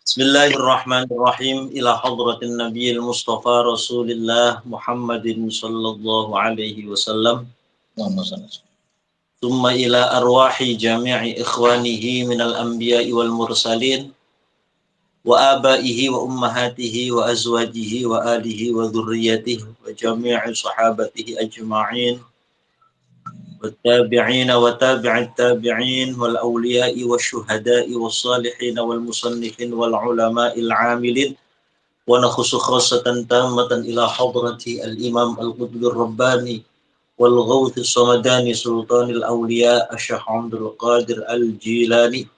Bismillahirrahmanirrahim. Ila hadratin nabiyil mustafa rasulillah Muhammadin sallallahu alaihi wasallam. Thumma ila arwahi jami'i ikhwanihi minal anbiya'i wal mursalin wa abaihi wa ummahatihi wa azwajihi wa alihi wa dhurriyyatihi wa jami'i sahabatihi ajma'in والتابعين وتابع التابعين والأولياء والشهداء والصالحين والمصنفين والعلماء العاملين ونخص خاصة تامة إلى حضرة الإمام القطب الرباني والغوث الصمداني سلطان الأولياء الشيخ عبد القادر الجيلاني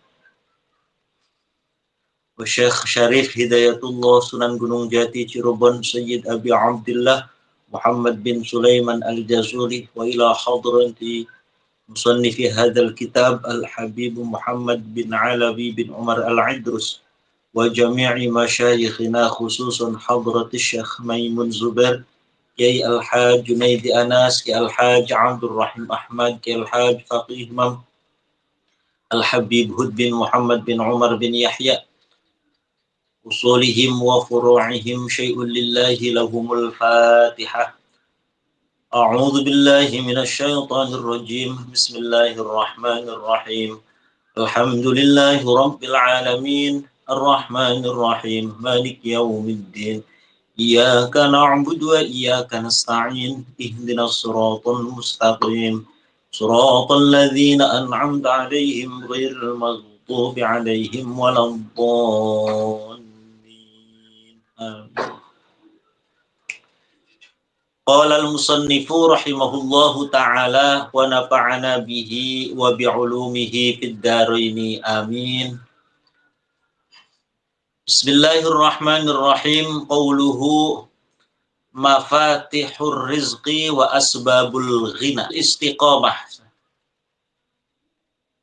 والشيخ شريف هداية الله سنن Gunung Jati Cirebon Sayyid Abi Abdullah Muhammad bin Sulaiman Al-Jazuli wa ila hadrati musannifi hadzal kitab Al-Habib Muhammad bin Alawi bin Umar Al-Idrus wa jami'i masyayikhina khususan hadrati Syekh Maimun Zubair Kiai Al-Haj Junaidi Anas Kiai Al-Haj Abdul Rahim Ahmad Kiai Al-Haj Faqih Imam Al-Habib Hud bin Muhammad bin Umar bin Yahya usulihim wa furu'ihim syai'un lillahi lahumul fatihah. A'udzu billahi minasy syaithanir rajim. Bismillahirrahmanirrahim. Alhamdulillahi rabbil alamin. Arrahmanir rahim. Maliki yaumiddin. Iyyaka na'budu wa iyyaka nasta'in. Ihdinas siratal mustaqim. Siratal ladzina an'amta 'alaihim ghairil maghdubi 'alaihim waladdallin. Qala al-musannifu rahimahullahu ta'ala wa nafa'ana bihi wa bi'ulumihi fid dharaini amin. Bismillahirrahmanirrahim. Qauluhu mafatihur rizqi wa asbabul ghina. Istiqamah.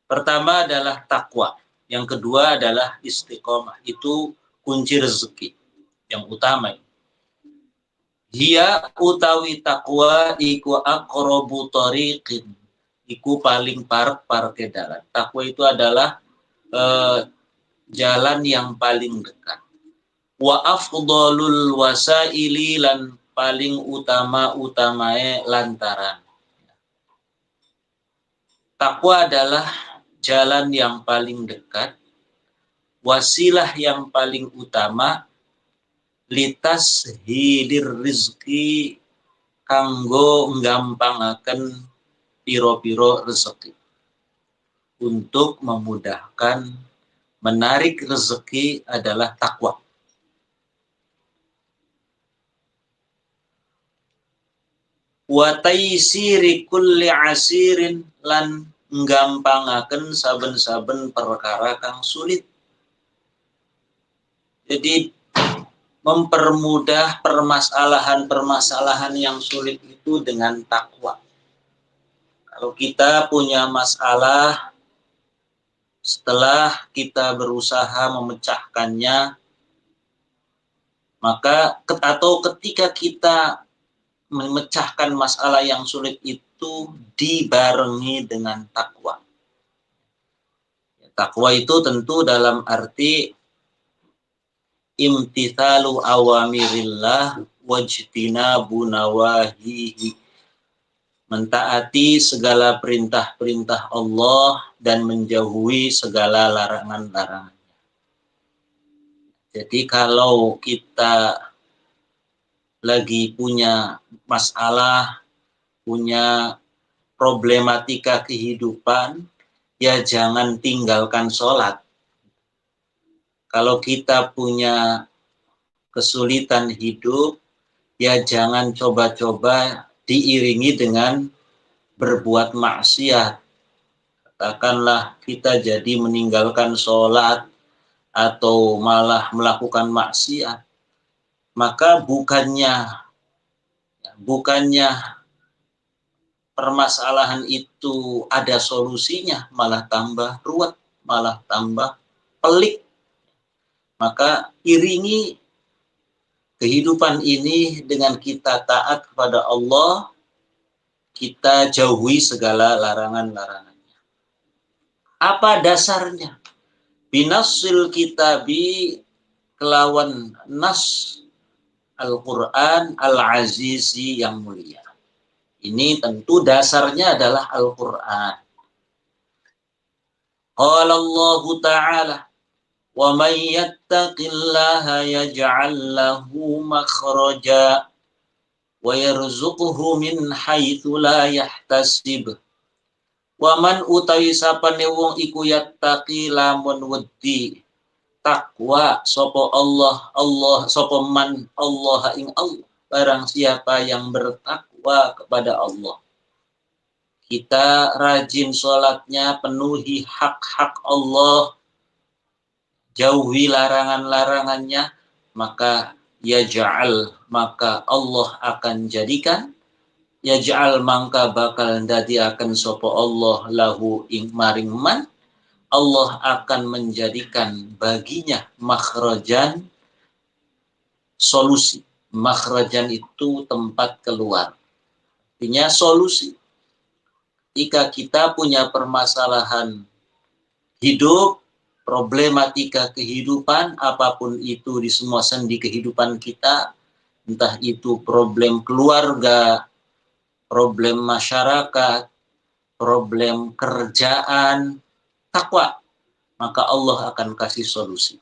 Pertama adalah takwa, yang kedua adalah istiqamah. Itu kunci rezeki yang utama. Hiya utawi takwa iku aqrabu tariqin, iku paling parek dalan. Takwa itu adalah jalan yang paling dekat. Wa afdalul wasaili lan paling utamae lantaran. Takwa adalah jalan yang paling dekat, wasilah yang paling utama, litas hilir rizki kanggo nggampangaken piro-piro rezeki, untuk memudahkan menarik rezeki adalah takwa. Wa taysiri kulli asirin lan nggampangaken saben-saben perkara kang sulit. Jadi mempermudah permasalahan-permasalahan yang sulit itu dengan takwa. Kalau kita punya masalah, setelah kita berusaha memecahkannya, maka atau ketika kita memecahkan masalah yang sulit itu dibarengi dengan takwa. Takwa itu tentu dalam arti imtithalu awamirillah wajtinabu nawahihi, mentaati segala perintah-perintah Allah dan menjauhi segala larangan-larangannya. Jadi kalau kita lagi punya masalah, punya problematika kehidupan, ya jangan tinggalkan sholat. Kalau kita punya kesulitan hidup, ya jangan coba-coba diiringi dengan berbuat maksiat. Katakanlah kita jadi meninggalkan sholat atau malah melakukan maksiat. Maka bukannya permasalahan itu ada solusinya, malah tambah ruwet, malah tambah pelik. Maka iringi kehidupan ini dengan kita taat kepada Allah, kita jauhi segala larangan-larangannya. Apa dasarnya? Binassil kitabi kelawan nas Al-Quran Al-Azizi yang mulia. Ini tentu dasarnya adalah Al-Quran. Qala Allah Ta'ala, wa man yattaqillaha yaj'al lahu makhraja wa yarzuqhu min haitsu la yahtasib. Wa man utawi sapane wong iku yattaqi lamun wedi takwa sapa Allah sapa man Allah ing Allah, barang siapa yang bertakwa kepada Allah. Kita rajin sholatnya, penuhi hak-hak Allah, jauhi larangan-larangannya, maka maka Allah akan jadikan, maka bakal dadi akan sapa Allah lahu ing maring man, Allah akan menjadikan baginya makhrajan, solusi. Makhrajan itu tempat keluar, artinya solusi. Jika kita punya permasalahan hidup, problematika kehidupan, apapun itu di semua sendi kehidupan kita, entah itu problem keluarga, problem masyarakat, problem kerjaan, takwa, maka Allah akan kasih solusi.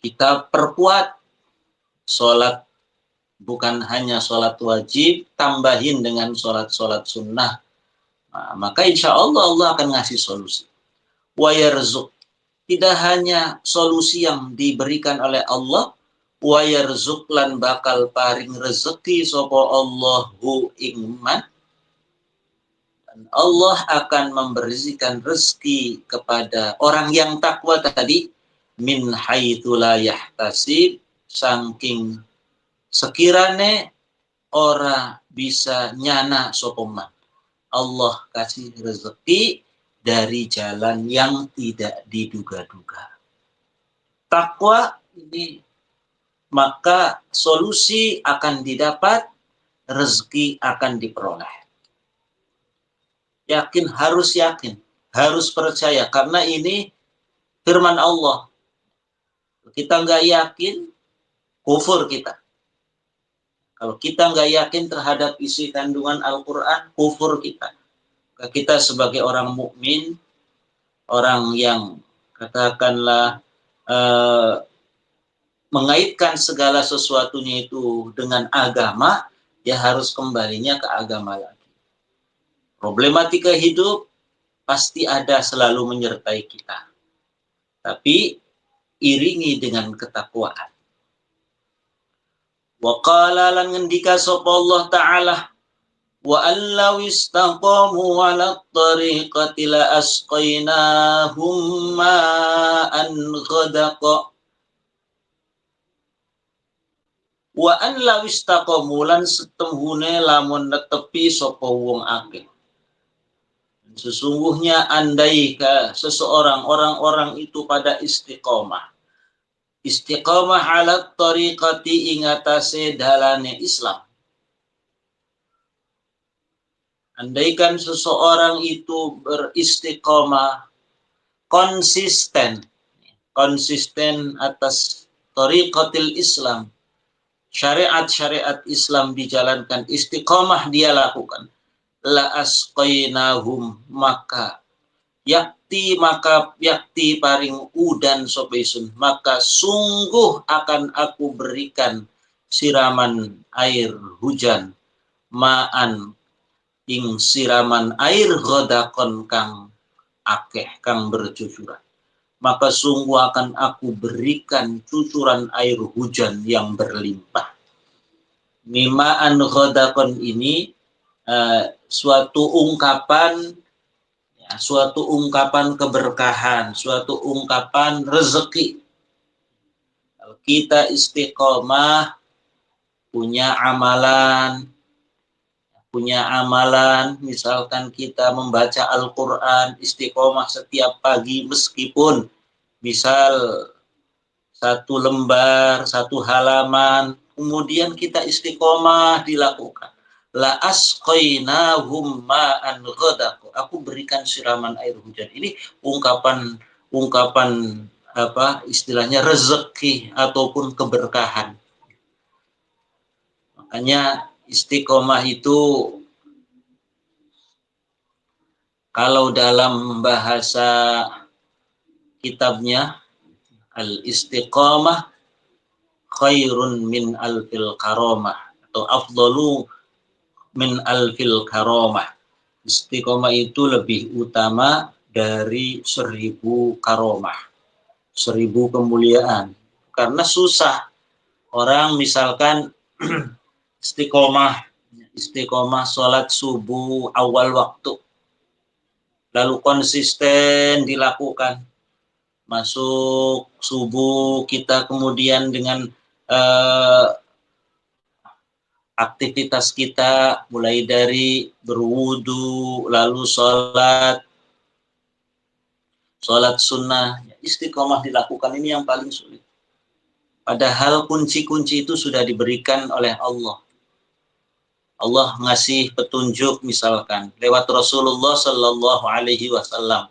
Kita perkuat sholat, bukan hanya sholat wajib, tambahin dengan sholat-sholat sunnah. Nah, maka insya Allah Allah akan ngasih solusi. Wa yarzuq, tidak hanya solusi yang diberikan oleh Allah, wa yarzuq lan bakal paring rezeki sapa Allahu ingman. Dan Allah akan memberikan rezeki kepada orang yang takwa tadi, min haitsu la yahtasib, saking sekirane ora bisa nyana sopoman. Allah kasih rezeki dari jalan yang tidak diduga-duga. Takwa ini, maka solusi akan didapat, rezeki akan diperoleh. Yakin, harus percaya, karena ini firman Allah. Kita nggak yakin, kufur kita. Kalau kita nggak yakin terhadap isi kandungan Al-Quran, kufur kita. Kita sebagai orang mukmin, orang yang katakanlah mengaitkan segala sesuatunya itu dengan agama, ya harus kembalinya ke agama lagi. Problematika hidup pasti ada, selalu menyertai kita. Tapi iringi dengan ketakwaan. Wa qala lan ngendika sapa Allah Ta'ala, wa allaw istaqamu 'ala tariqati la asqainahum ma'an ghadaqa. Wa allaw istaqamu lan setemhune lamun netepi sapa wong akeh. Sesungguhnya andai seseorang, orang-orang itu pada istiqomah. Istiqomah ala tariqati ingatase dalane Islam. Andaikan seseorang itu beristiqomah, konsisten atas tariqatil Islam, syariat-syariat Islam dijalankan, istiqomah dia lakukan, la asqainahum, maka yakti paring udan sopesun, maka sungguh akan aku berikan siraman air hujan, ma'an ing siraman air ghodakon kang akeh, kang bercucuran. Maka sungguh akan aku berikan cucuran air hujan yang berlimpah. Mima'an ghodakon ini suatu ungkapan keberkahan, suatu ungkapan rezeki. Kalau kita istiqomah, punya amalan, misalkan kita membaca Al-Quran, istiqomah setiap pagi, meskipun misal 1 lembar, 1 halaman, kemudian kita istiqomah dilakukan. la asqainahum ma'an ghadaq. Aku berikan siraman air hujan. Ini ungkapan apa istilahnya rezeki ataupun keberkahan. Makanya istiqomah itu kalau dalam bahasa kitabnya al-istiqamah khairun min alfil karamah atau afdalu min alfil karamah. Istiqomah itu lebih utama dari 1000 karomah, 1000 kemuliaan. Karena susah orang misalkan istiqomah sholat subuh awal waktu, lalu konsisten dilakukan. Masuk subuh kita kemudian dengan aktivitas kita mulai dari berwudu, lalu sholat sunnah, istiqomah dilakukan ini yang paling sulit. Padahal kunci-kunci itu sudah diberikan oleh Allah. Allah ngasih petunjuk misalkan lewat Rasulullah Sallallahu Alaihi Wasallam.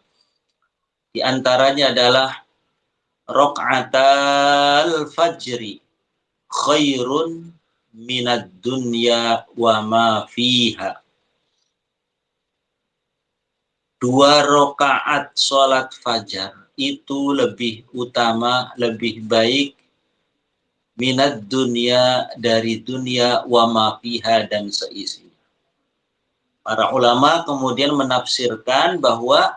Di antaranya adalah raq'atal fajri khairun minad dunya wa ma fiha. 2 rakaat sholat fajar itu lebih utama, lebih baik minad dunya dari dunia wa ma fiha dan seisinya. Para ulama kemudian menafsirkan bahwa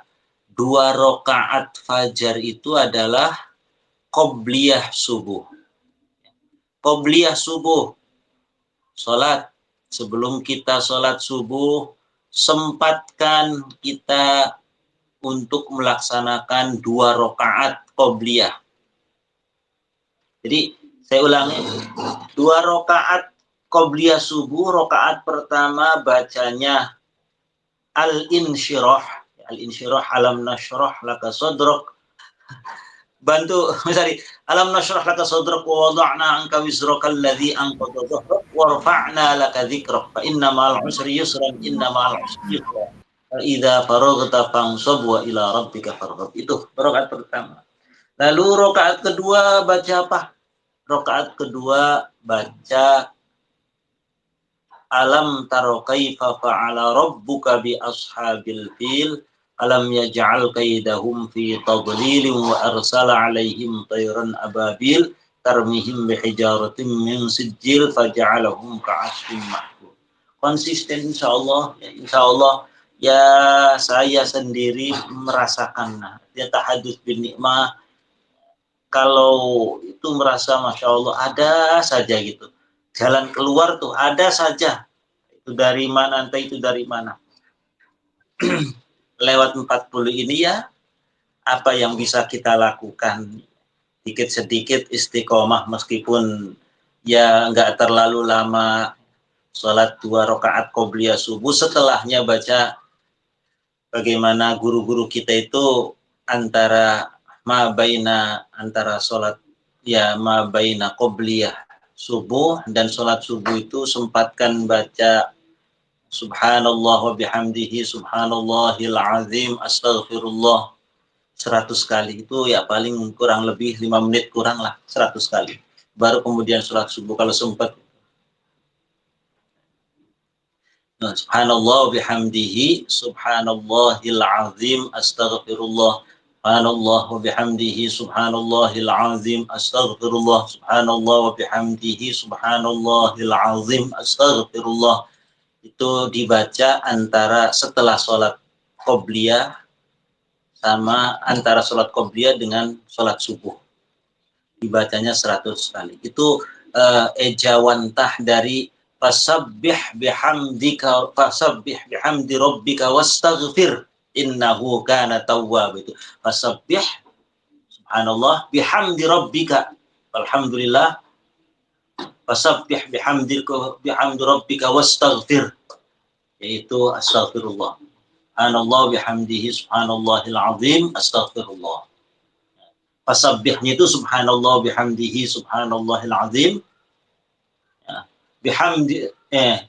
2 rakaat fajar itu adalah qobliyah subuh. Qobliyah subuh, sholat sebelum kita sholat subuh, sempatkan kita untuk melaksanakan 2 rakaat qobliyah. Jadi saya ulangi, 2 rakaat qobliyah subuh, rakaat pertama bacanya al-insyirah, alam nashrah laka sadrak. Bantu misalnya alam nashrah laka sadrak wa wada'na anka wizraka alladhi anqadha dhahrak wa rafa'na laka dzikrak fa inna ma'al usri yusran inna ma'al usri yusra fa idza faraghta fansab wa ila rabbika farghab. Itu rakaat pertama. Lalu rakaat kedua baca apa? Rakaat kedua baca alam taro kaifa fa'ala rabbuka bi ashabil fil alam yaj'al kaidahum fi tadlilin wa arsala alaihim tayran ababil tarmihim bihijaratin min sijil faja'alahum ka'asfin ma'kul. Konsisten insyaallah ya saya sendiri merasakan ya tahadus bin nikmah. Kalau itu merasa Masya Allah ada saja gitu jalan keluar tuh ada saja, itu dari mana entah itu dari mana. Lewat 40 ini ya apa yang bisa kita lakukan, dikit sedikit istiqomah meskipun ya nggak terlalu lama, sholat 2 rakaat qobliyah subuh, setelahnya baca bagaimana guru-guru kita itu antara sholat ya baina qobliyah subuh dan sholat subuh itu sempatkan baca subhanallah wa bihamdihi subhanallahil azim astaghfirullah 100 kali. Itu ya paling kurang lebih 5 menit kurang lah 100 kali. Baru kemudian sholat subuh kalau sempat. Nah, subhanallah wa bihamdihi subhanallahil azim astaghfirullah subhanallah wa bihamdihi subhanallahil azim astaghfirullah subhanallah wa bihamdihi subhanallahil azim astaghfirullah. Itu dibaca antara setelah sholat qobliyah sama antara sholat qobliyah dengan sholat subuh. Dibacanya 100 kali. Itu ejawantah dari fasabbih bihamdi rabbika wastaghfir innahu kana tawwab. Itu fasabbih subhanallah bihamdi rabbika alhamdulillah fasabbih bihamdi rabbika wastaghfir, yaitu astaghfirullah. Subhanallah bihamdihi subhanallahil azim astaghfirullah. Fasabbihnya itu subhanallah bihamdihi subhanallahil azim. Ya.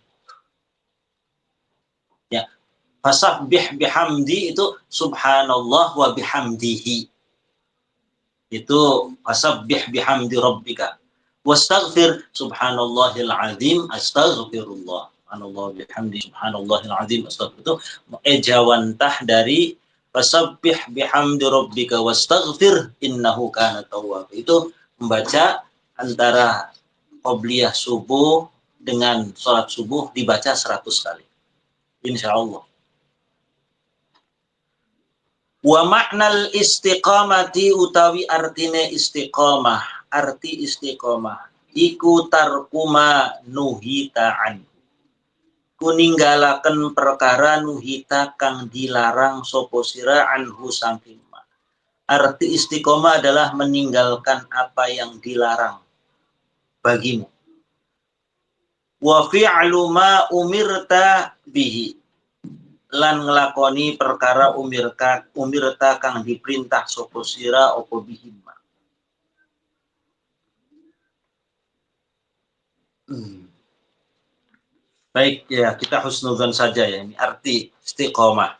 Fasabbih bihamdi itu subhanallah wa bihamdihi. Itu fasabbih bihamdi rabbika. Wastaghfir subhanallahil azim astaghfirullah. Subhanallah bihamdi subhanallahil azim astaghfir. Itu ejawantah dari fasabbih bihamdi rabbika wastaghfir innahu kana tawwab. Itu membaca antara qobliyah subuh dengan sholat subuh dibaca 100 kali. Insyaallah. Wa maknal istiqamati utawi artine istiqamah, arti istiqamah iku tarkuma nuhita an, kuninggalaken perkara nuhita kang dilarang sapa sira anhu saking ma. Arti istiqamah adalah meninggalkan apa yang dilarang bagimu. Wa fi'lu ma umirta bihi, lan ngelakoni perkara umirta kang diperintah sapa sira apa bihima. Baik ya, kita husnudzon saja ya, ini arti istiqomah.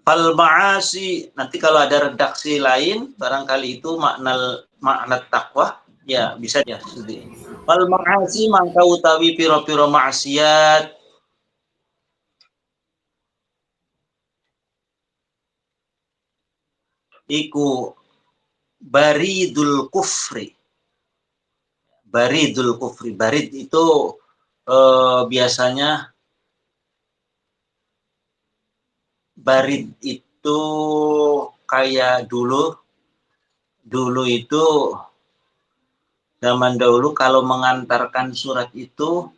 Fal ma'asi, nanti kalau ada redaksi lain barangkali itu makna takwa ya bisa ya studi. Fal ma'asi mangka utawi piro-piro maksiat iku baridul kufri. Baridul kufri. Barid itu biasanya barid itu kayak dulu itu zaman dahulu kalau mengantarkan surat itu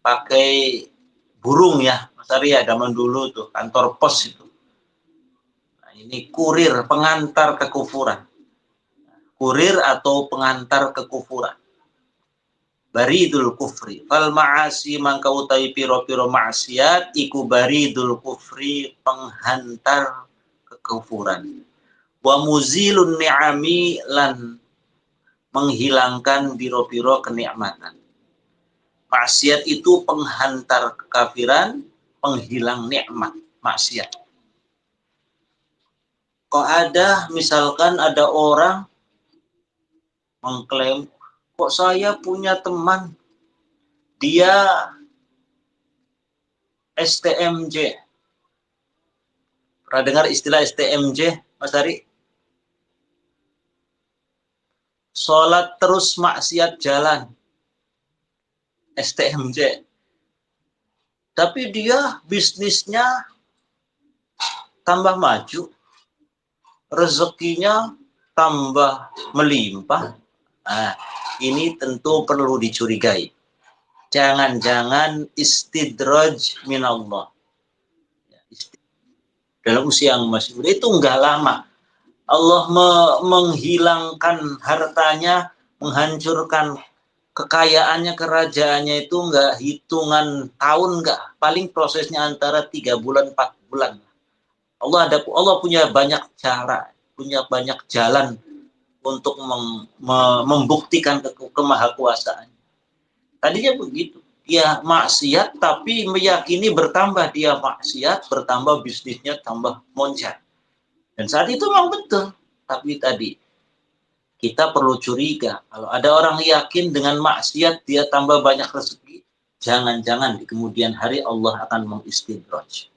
pakai burung ya, Mas Arya, zaman dulu tuh kantor pos itu. Nah, ini kurir, pengantar kekufuran. Kurir atau pengantar kekufuran. Baridul kufri. Fal ma'asi mangka utawi piro-piro maksiat iku baridul kufri, penghantar kekufuran. Wa muzilun ni'ami lan menghilangkan piro-piro kenikmatan. Maksiat itu penghantar kekafiran, penghilang nikmat, maksiat. Kok ada misalkan ada orang mengklaim, kok saya punya teman dia STMJ. Pernah dengar istilah STMJ, Mas Ari? Sholat terus maksiat jalan. STMJ. Tapi dia bisnisnya tambah maju. Rezekinya tambah melimpah. Nah, ini tentu perlu dicurigai. Jangan-jangan istidraj minallah. Dalam usia yang masih muda itu enggak lama. Allah menghilangkan hartanya, menghancurkan kekayaannya, kerajaannya itu enggak hitungan tahun, enggak. Paling prosesnya antara 3 bulan, 4 bulan. Allah punya banyak cara, punya banyak jalan untuk membuktikan kemahakuasaan. Tadinya begitu. Dia maksiat tapi meyakini bertambah dia maksiat, bertambah bisnisnya tambah moncat. Dan saat itu memang betul. Tapi tadi kita perlu curiga. Kalau ada orang yakin dengan maksiat dia tambah banyak rezeki, jangan-jangan di kemudian hari Allah akan mengistidraj.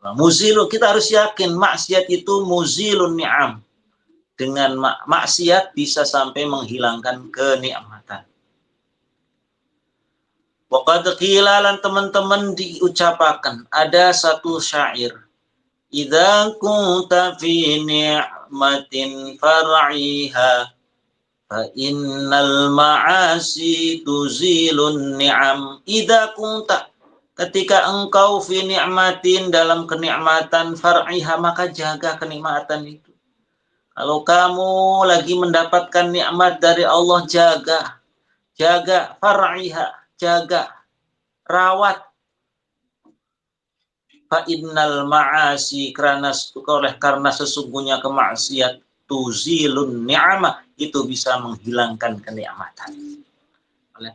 Muzilu, kita harus yakin maksiat itu muzilun ni'am. Dengan maksiat bisa sampai menghilangkan kenikmatan. Waqad qila, lan teman-teman diucapakan ada satu syair. Idza kunta fi ni'matin far'iha fa innal ma'asi tuzilun ni'am. Idza kunta, ketika engkau fi ni'matin, dalam kenikmatan, far'iha, maka jaga kenikmatan itu. Kalau kamu lagi mendapatkan nikmat dari Allah, jaga far'iha, jaga, rawat. Fa innal ma'asi, karena sesungguhnya kemaksiat tuzilun ni'amah, itu bisa menghilangkan kenikmatan.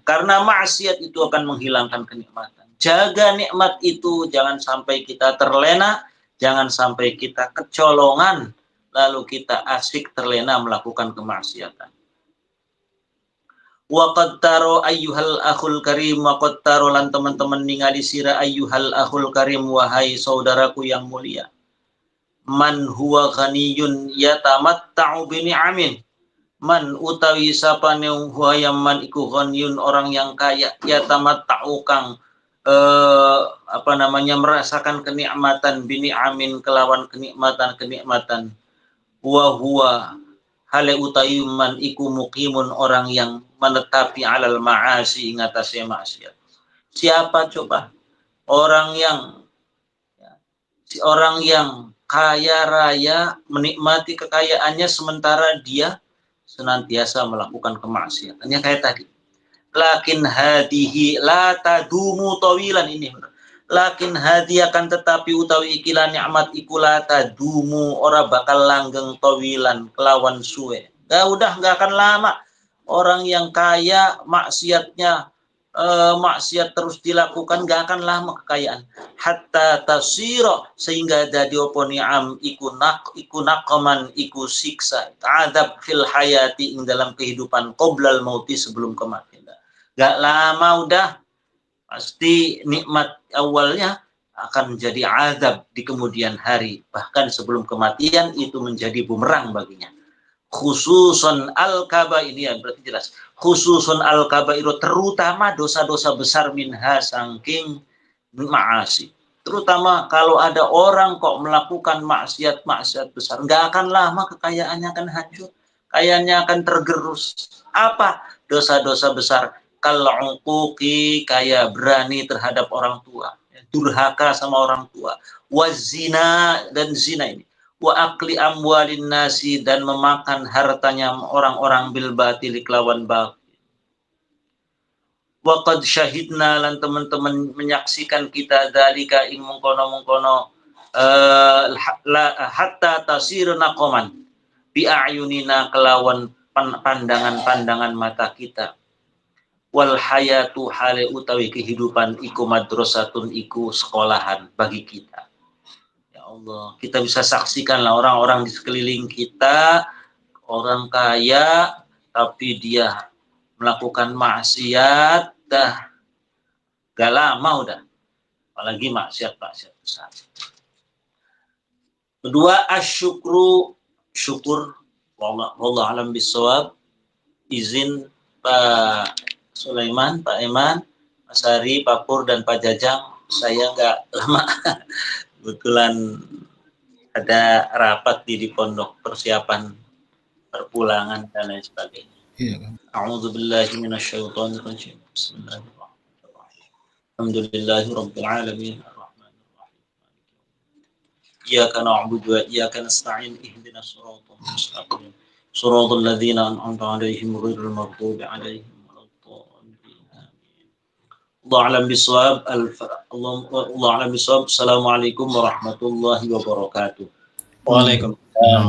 Karena maksiat itu akan menghilangkan kenikmatan. jaga nikmat itu, jangan sampai kita terlena, jangan sampai kita kecolongan, lalu kita asik terlena melakukan kemaksiatan. Wa qad taro ayyuhal akhul karim, wa qad taro lan teman-teman ningali sira ayyuhal akhul karim, wahai saudaraku yang mulia. Man huwa ghaniyun yatamatta'u bi ni'amin. Man utawi sapane huwa man iku ghaniyun, orang yang kaya, yatamatta'u kang merasakan kenikmatan, bi ni'amin kelawan kenikmatan. Wa huwa hale utawi man iku muqimun, orang yang menetapi alal ma'asi, ingatasi maksiat. Siapa coba orang yang kaya raya menikmati kekayaannya sementara dia senantiasa melakukan kemaksiatannya kayak tadi. Lakin hadihi la tadumu tawilan, ini lakin hadi akan tetapi utawi ikilah nikmat iku la tadumu, ora bakal langgeng tawilan kelawan suwe. Udah nggak akan lama. Orang yang kaya maksiatnya maksiat terus dilakukan, gak akan lama kekayaan. Hatta tasiro, sehingga dadi opo ni'am iku naqaman, iku siksa, adab fil hayati, ing dalam kehidupan, qoblal mauti, sebelum kematian. Gak lama udah pasti nikmat awalnya akan menjadi azab di kemudian hari, bahkan sebelum kematian itu menjadi bumerang baginya. Khususun al-kaba, ini ya berarti jelas. Khususun al-kabairu, terutama dosa-dosa besar, minha sangking ma'asi. Terutama kalau ada orang kok melakukan maksiat besar, nggak akan lama kekayaannya akan hancur, kekayaannya akan tergerus. Apa? Dosa-dosa besar. Kalau uquqi, kayak berani terhadap orang tua, durhaka sama orang tua, wazina, dan zina ini, wa akli amwalin nasi, dan memakan hartanya orang-orang bil batil, kelawan batil. Wa qad syahidna, lan teman-teman menyaksikan kita dalika ing mengkono hatta tasirna qoman bi a'yunina, kelawan pandangan-pandangan mata kita. Wal hayatu, hale utawi kehidupan iku madrasatun, iku sekolahan bagi kita. Allah, kita bisa saksikanlah orang-orang di sekeliling kita, orang kaya tapi dia melakukan maksiat, dah gak lama udah, apalagi maksiat besar. Kedua, asyukru, syukur. Wallahu alam bisawab. Izin Pak Sulaiman, Pak Eman, Mas Hari, Pak Pur, dan Pak Jajang, saya nggak lama. Kebetulan ada rapat di pondok, persiapan perpulangan dan lain sebagainya. A'udzubillahi minasyaitonirrajim. Bismillahirrahmanirrahim. Alhamdulillahirabbil alamin. Arrahmanirrahim. Iyyaka na'budu wa iyyaka nasta'in. Ihdinas siratal mustaqim. Shiratal ladzina an'amta 'alaihim ghairil maghdubi 'alaihim waladdallin. Allah alam bisawab. Allah alam bisawab. Assalamualaikum warahmatullahi wabarakatuh. Waalaikumsalam.